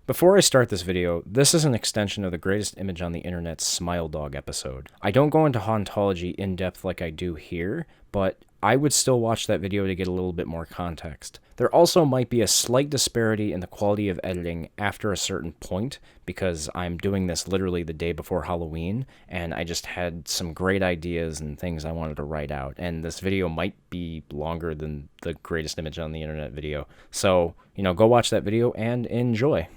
Before I start this video, this is an extension of the greatest image on the internet's Smile Dog episode. I don't go into Hauntology in depth like I do here, but I would still watch that video to get a little bit more context. There also might be a slight disparity in the quality of editing after a certain point, because I'm doing this literally the day before Halloween, and I just had some great ideas and things I wanted to write out, and this video might be longer than the greatest image on the internet video. So, go watch that video and enjoy.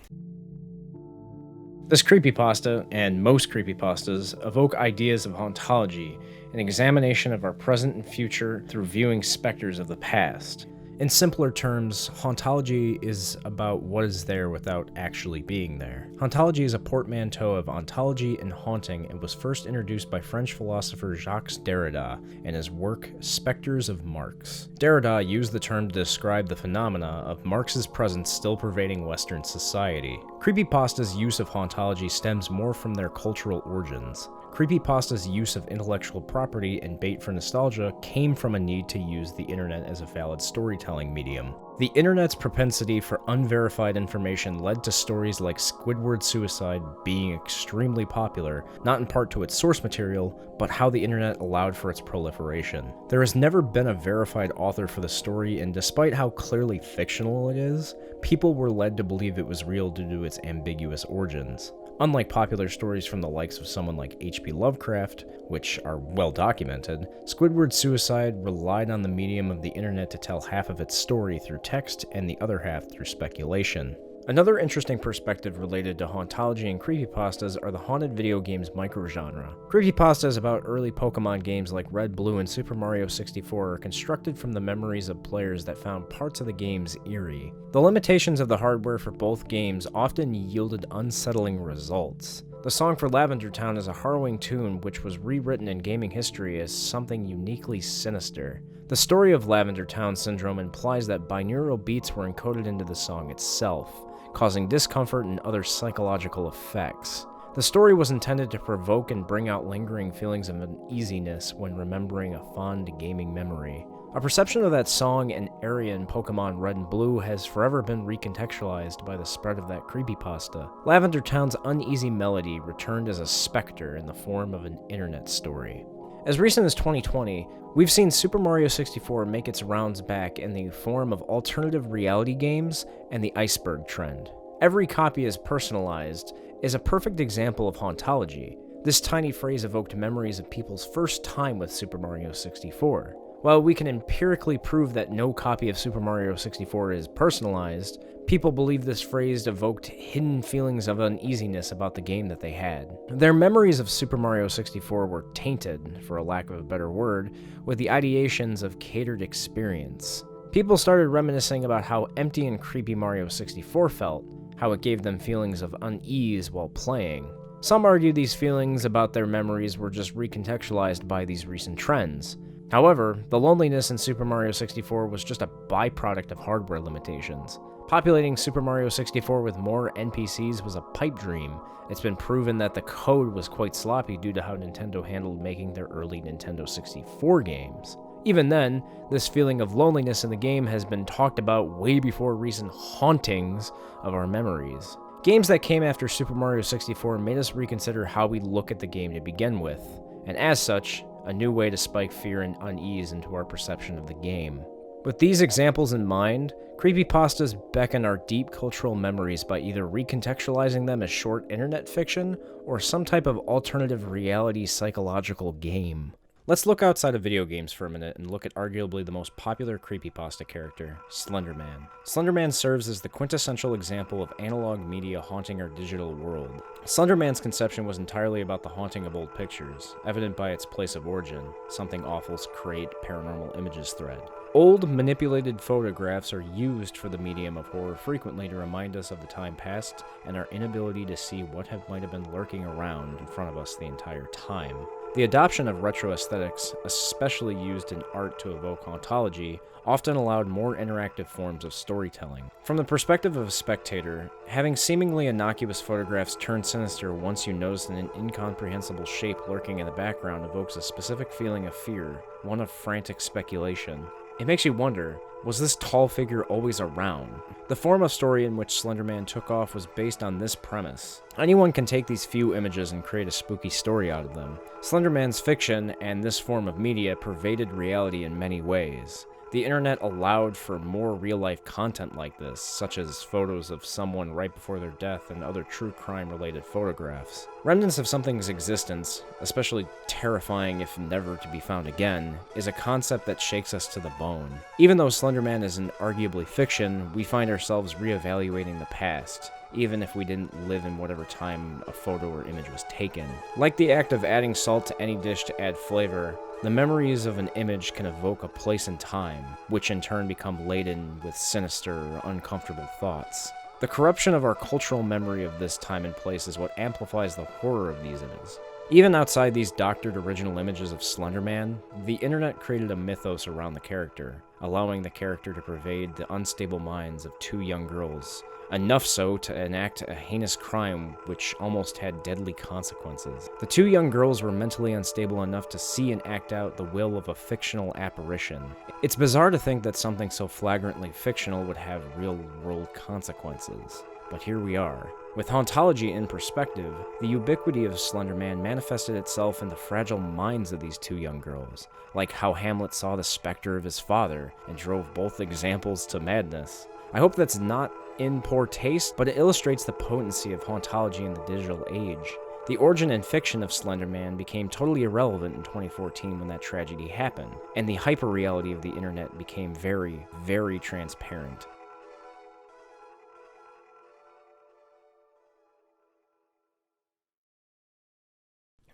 This creepypasta, and most creepypastas, evoke ideas of hauntology, an examination of our present and future through viewing specters of the past. In simpler terms, hauntology is about what is there without actually being there. Hauntology is a portmanteau of ontology and haunting and was first introduced by French philosopher Jacques Derrida in his work Spectres of Marx. Derrida used the term to describe the phenomena of Marx's presence still pervading Western society. Creepypasta's use of hauntology stems more from their cultural origins. Creepypasta's use of intellectual property and bait for nostalgia came from a need to use the internet as a valid storytelling medium. The internet's propensity for unverified information led to stories like Squidward's suicide being extremely popular, not in part to its source material, but how the internet allowed for its proliferation. There has never been a verified author for the story, and despite how clearly fictional it is, people were led to believe it was real due to its ambiguous origins. Unlike popular stories from the likes of someone like H.P. Lovecraft, which are well documented, Squidward's suicide relied on the medium of the internet to tell half of its story through text and the other half through speculation. Another interesting perspective related to hauntology and creepypastas are the haunted video games microgenre. Creepypastas about early Pokemon games like Red, Blue, and Super Mario 64 are constructed from the memories of players that found parts of the games eerie. The limitations of the hardware for both games often yielded unsettling results. The song for Lavender Town is a harrowing tune which was rewritten in gaming history as something uniquely sinister. The story of Lavender Town syndrome implies that binaural beats were encoded into the song itself, causing discomfort and other psychological effects. The story was intended to provoke and bring out lingering feelings of uneasiness when remembering a fond gaming memory. A perception of that song and area in Pokemon Red and Blue has forever been recontextualized by the spread of that creepypasta. Lavender Town's uneasy melody returned as a specter in the form of an internet story. As recent as 2020, we've seen Super Mario 64 make its rounds back in the form of alternative reality games and the iceberg trend. Every copy is personalized is a perfect example of hauntology. This tiny phrase evoked memories of people's first time with Super Mario 64. While we can empirically prove that no copy of Super Mario 64 is personalized, people believe this phrase evoked hidden feelings of uneasiness about the game that they had. Their memories of Super Mario 64 were tainted, for a lack of a better word, with the ideations of catered experience. People started reminiscing about how empty and creepy Mario 64 felt, how it gave them feelings of unease while playing. Some argued these feelings about their memories were just recontextualized by these recent trends. However, the loneliness in Super Mario 64 was just a byproduct of hardware limitations. Populating Super Mario 64 with more NPCs was a pipe dream. It's been proven that the code was quite sloppy due to how Nintendo handled making their early Nintendo 64 games. Even then, this feeling of loneliness in the game has been talked about way before recent hauntings of our memories. Games that came after Super Mario 64 made us reconsider how we look at the game to begin with, and as such, a new way to spike fear and unease into our perception of the game. With these examples in mind, creepypastas beckon our deep cultural memories by either recontextualizing them as short internet fiction or some type of alternative reality psychological game. Let's look outside of video games for a minute and look at arguably the most popular creepypasta character, Slender Man. Slender Man serves as the quintessential example of analog media haunting our digital world. Slender Man's conception was entirely about the haunting of old pictures, evident by its place of origin, Something Awful's Create Paranormal Images thread. Old, manipulated photographs are used for the medium of horror frequently to remind us of the time past and our inability to see what might have been lurking around in front of us the entire time. The adoption of retro aesthetics, especially used in art to evoke hauntology, often allowed more interactive forms of storytelling. From the perspective of a spectator, having seemingly innocuous photographs turn sinister once you notice an incomprehensible shape lurking in the background evokes a specific feeling of fear, one of frantic speculation. It makes you wonder, Was this tall figure always around? The form of story in which Slender Man took off was based on this premise. Anyone can take these few images and create a spooky story out of them. Slender Man's fiction and this form of media pervaded reality in many ways. The internet allowed for more real-life content like this, such as photos of someone right before their death and other true crime-related photographs. Remnants of something's existence, especially terrifying if never to be found again, is a concept that shakes us to the bone. Even though Slender Man is an arguably fiction, we find ourselves reevaluating the past, even if we didn't live in whatever time a photo or image was taken. Like the act of adding salt to any dish to add flavor, the memories of an image can evoke a place and time, which in turn become laden with sinister or uncomfortable thoughts. The corruption of our cultural memory of this time and place is what amplifies the horror of these images. Even outside these doctored original images of Slender Man, the internet created a mythos around the character, allowing the character to pervade the unstable minds of two young girls, enough so to enact a heinous crime which almost had deadly consequences. The two young girls were mentally unstable enough to see and act out the will of a fictional apparition. It's bizarre to think that something so flagrantly fictional would have real-world consequences. But here we are. With Hauntology in perspective, the ubiquity of Slender Man manifested itself in the fragile minds of these two young girls, like how Hamlet saw the specter of his father and drove both examples to madness. I hope that's not in poor taste, but it illustrates the potency of Hauntology in the digital age. The origin and fiction of Slender Man became totally irrelevant in 2014 when that tragedy happened, and the hyper-reality of the internet became very, very transparent.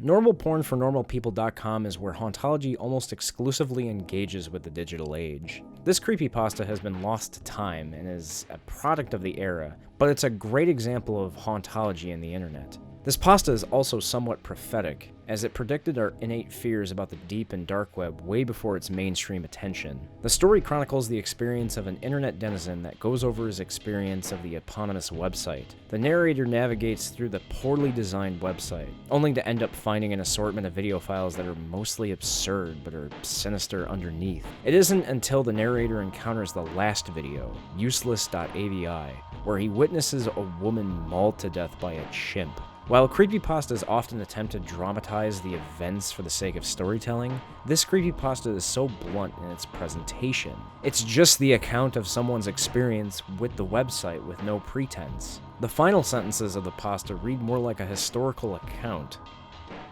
NormalPornForNormalPeople.com is where Hauntology almost exclusively engages with the digital age. This creepypasta has been lost to time and is a product of the era, but it's a great example of Hauntology in the internet. This pasta is also somewhat prophetic, as it predicted our innate fears about the deep and dark web way before its mainstream attention. The story chronicles the experience of an internet denizen that goes over his experience of the eponymous website. The narrator navigates through the poorly designed website, only to end up finding an assortment of video files that are mostly absurd but are sinister underneath. It isn't until the narrator encounters the last video, useless.avi, where he witnesses a woman mauled to death by a chimp. While creepypastas often attempt to dramatize the events for the sake of storytelling, this creepypasta is so blunt in its presentation. It's just the account of someone's experience with the website with no pretense. The final sentences of the pasta read more like a historical account.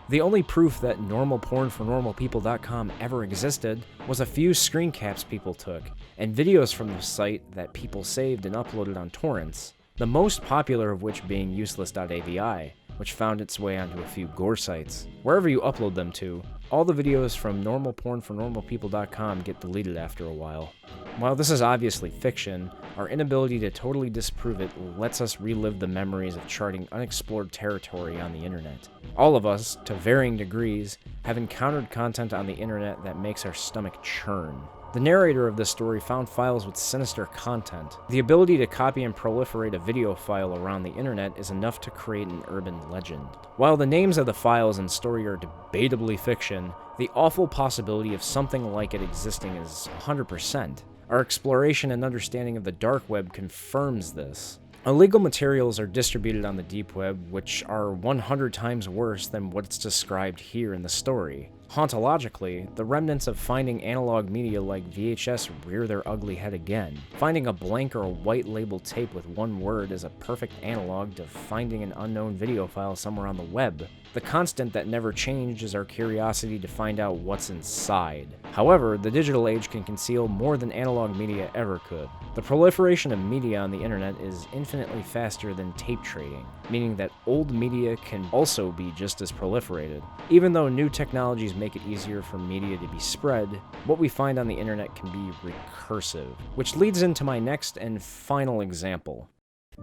The only proof that NormalPornForNormalPeople.com ever existed was a few screen caps people took, and videos from the site that people saved and uploaded on torrents, the most popular of which being useless.avi, which found its way onto a few gore sites. Wherever you upload them to, all the videos from NormalPornForNormalPeople.com get deleted after a while. While this is obviously fiction, our inability to totally disprove it lets us relive the memories of charting unexplored territory on the internet. All of us, to varying degrees, have encountered content on the internet that makes our stomach churn. The narrator of this story found files with sinister content. The ability to copy and proliferate a video file around the internet is enough to create an urban legend. While the names of the files and story are debatably fiction, the awful possibility of something like it existing is 100%. Our exploration and understanding of the dark web confirms this. Illegal materials are distributed on the deep web, which are 100 times worse than what's described here in the story. Hauntologically, the remnants of finding analog media like VHS rear their ugly head again. Finding a blank or a white labeled tape with one word is a perfect analog to finding an unknown video file somewhere on the web. The constant that never changed is our curiosity to find out what's inside. However, the digital age can conceal more than analog media ever could. The proliferation of media on the internet is infinitely faster than tape trading, meaning that old media can also be just as proliferated. Even though new technologies make it easier for media to be spread, what we find on the internet can be recursive, which leads into my next and final example.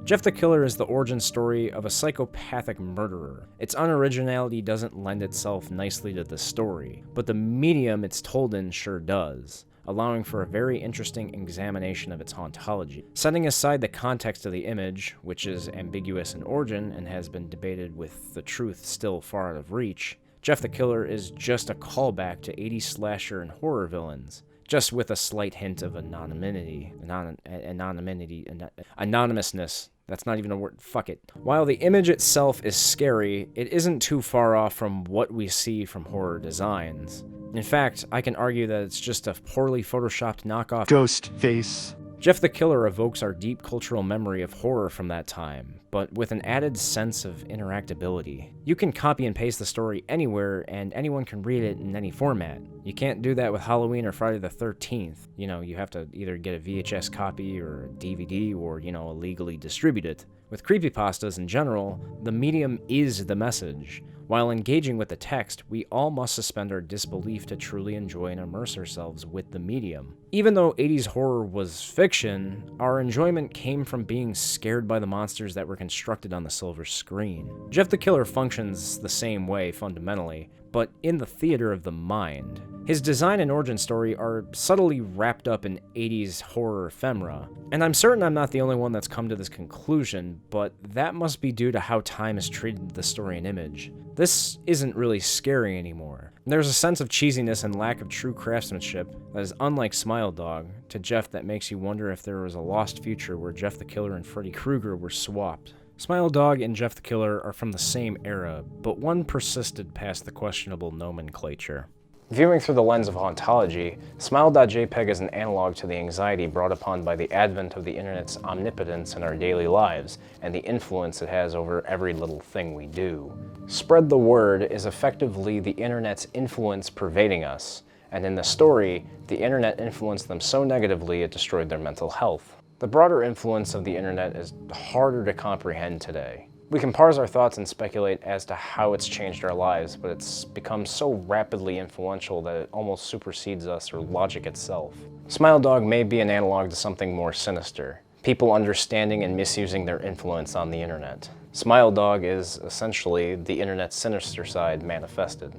Jeff the Killer is the origin story of a psychopathic murderer. Its unoriginality doesn't lend itself nicely to the story, but the medium it's told in sure does, allowing for a very interesting examination of its hauntology. Setting aside the context of the image, which is ambiguous in origin and has been debated with the truth still far out of reach, Jeff the Killer is just a callback to 80s slasher and horror villains, just with a slight hint of anonymousness. That's not even a word. Fuck it. While the image itself is scary, it isn't too far off from what we see from horror designs. In fact, I can argue that it's just a poorly photoshopped knockoff Ghost face. Jeff the Killer evokes our deep cultural memory of horror from that time, but with an added sense of interactability. You can copy and paste the story anywhere, and anyone can read it in any format. You can't do that with Halloween or Friday the 13th. You have to either get a VHS copy or a DVD or, illegally distribute it. With creepypastas in general, the medium is the message. While engaging with the text, we all must suspend our disbelief to truly enjoy and immerse ourselves with the medium. Even though 80s horror was fiction, our enjoyment came from being scared by the monsters that were constructed on the silver screen. Jeff the Killer functions the same way fundamentally, but in the theater of the mind. His design and origin story are subtly wrapped up in 80s horror ephemera, and I'm certain I'm not the only one that's come to this conclusion, but that must be due to how time has treated the story and image. This isn't really scary anymore. There's a sense of cheesiness and lack of true craftsmanship that is unlike Smile Dog to Jeff that makes you wonder if there was a lost future where Jeff the Killer and Freddy Krueger were swapped. Smile Dog and Jeff the Killer are from the same era, but one persisted past the questionable nomenclature. Viewing through the lens of Hauntology, Smile.jpg is an analog to the anxiety brought upon by the advent of the internet's omnipotence in our daily lives and the influence it has over every little thing we do. Spread the word is effectively the internet's influence pervading us, and in the story, the internet influenced them so negatively it destroyed their mental health. The broader influence of the internet is harder to comprehend today. We can parse our thoughts and speculate as to how it's changed our lives, but it's become so rapidly influential that it almost supersedes us or logic itself. Smile Dog may be an analog to something more sinister, people understanding and misusing their influence on the internet. Smile Dog is essentially the internet's sinister side manifested.